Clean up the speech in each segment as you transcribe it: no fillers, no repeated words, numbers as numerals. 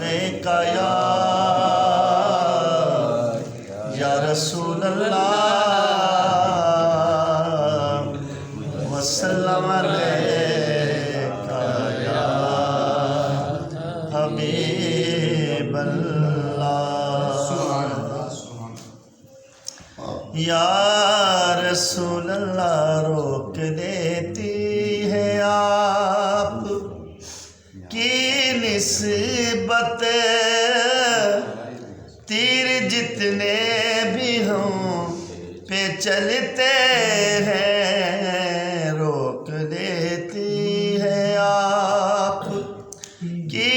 علیک یا رسول اللہ وسلم علیک یا حبیب اللہ یا رسول اللہ روک دیتی ہے آپ کی نسبت تیر جتنے بھی ہوں پہ چلتے ہیں روک دیتی ہے آپ کی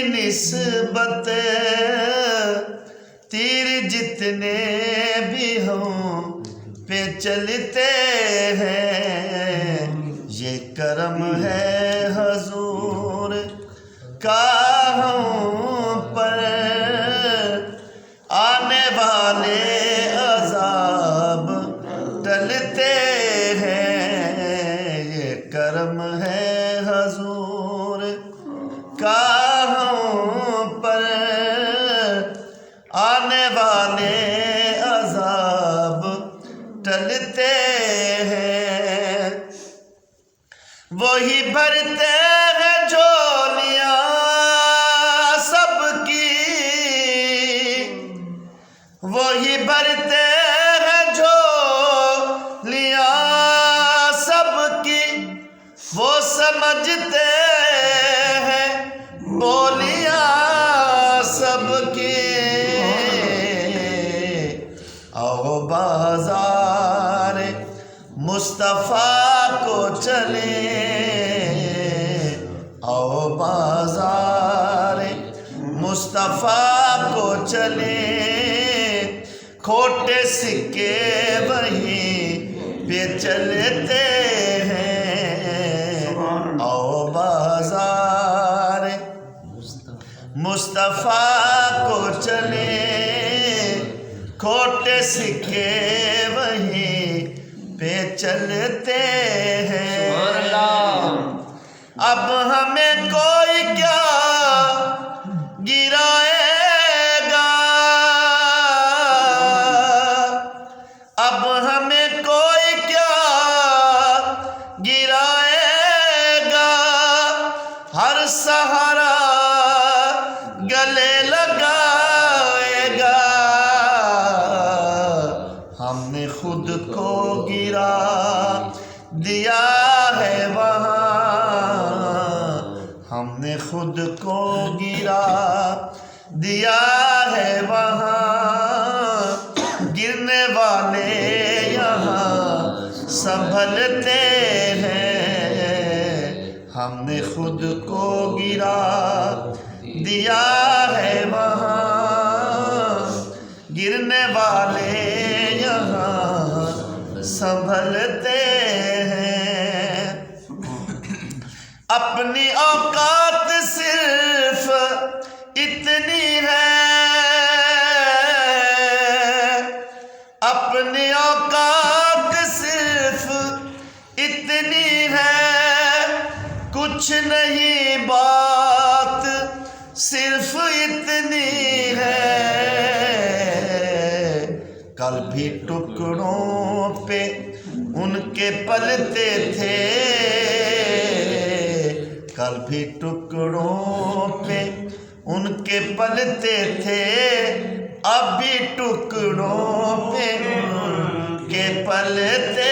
نسبت تیر جتنے بھی ہوں پہ چلتے ہیں یہ کرم ہے حضور کا ہم پر آنے والے عذاب ٹلتے ہیں یہ کرم ہے حضور کا ہم پر آنے والے عذاب ٹلتے ہیں وہی بھرتے ہیں جھولیاں سب کی وہی بھرتے ہیں جھولیاں سب کی وہ سمجھتے ہیں بولیاں سب کی آؤ بازار مصطفیٰ کو چلیں آؤ بازار مصطفیٰ کو چلیں کھوٹے سکے وہیں پہ چلتے ہیں آؤ بازار مصطفیٰ کو چلیں کھوٹے سکے وہیں پہ چلتے ہیں اب ہمیں کوئی کیا گرائے گا اب ہمیں کوئی کیا گرائے گا ہر سہارا گلے لگائے گا ہم نے خود کو گرا دیا ہے وہاں ہم نے خود کو گرا دیا ہے وہاں گرنے والے یہاں سنبھلتے ہیں ہم نے خود کو گرا دیا ہے وہاں گرنے والے یہاں سنبھلتے ہیں اپنی اوقات صرف اتنی ہے اپنی اوقات صرف اتنی ہے کچھ نہیں بات صرف اتنی ہے کل بھی ٹکڑوں پہ ان کے پلتے تھے کل بھی ٹکڑوں پہ ان کے پلتے تھے اب بھی ٹکڑوں پہ ان کے پلتے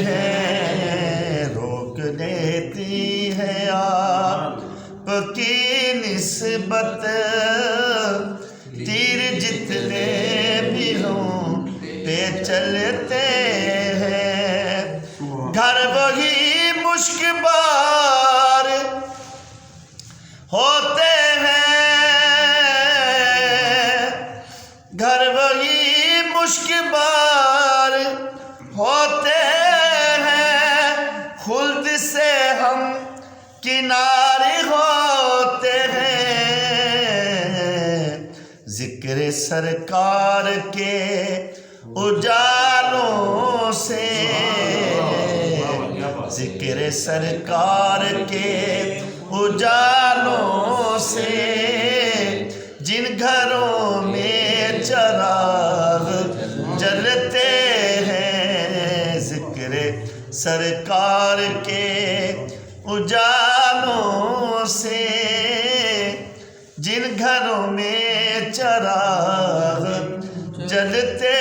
ہیں روک دیتی ہے آپ کی نسبت تیر جتنے بھی ہوں پہ چلتے ہیں گھر وہی مشک بار ہوتے ہیں گھر وہی مشک بار ہوتے ہیں خلد سے ہم کنارے ہوتے ہیں ذکر سرکار کے اجالوں سے ذکر سرکار کے اجالوں سے جن گھروں میں چراغ جلتے ہیں ذکر سرکار کے اجالوں سے، جن گھروں میں چراغ جلتے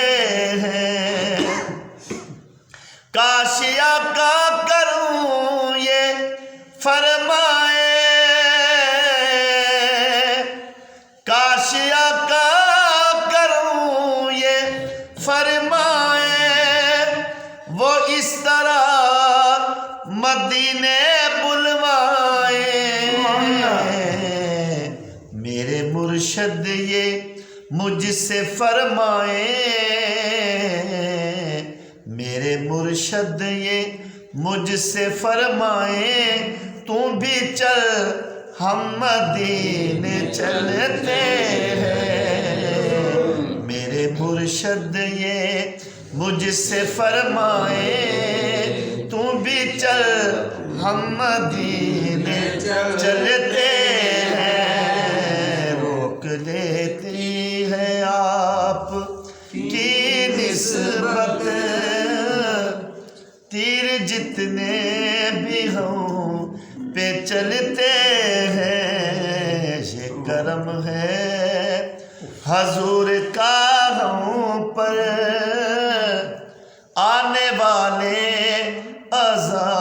ہیں، کاش آقا کروں یہ فرمائے، کاش آقا کروں یہ فرمائے، وہ اس طرح مدینے بلوائے، میرے مرشد یہ مجھ سے فرمائے، میرے مرشد یہ مجھ سے فرمائے، تم بھی چل ہم مدینے چلتے ہیں، میرے مرشد یہ مجھ سے فرمائے، تم بھی چل ہم مدینے چلتے ہیں، روک لیتی ہے آپ کی نسبت تیر جتنے بھی ہوں پہ چلتے ہیں، یہ کرم ہے حضور کا ہم پر، آنے والے عذاب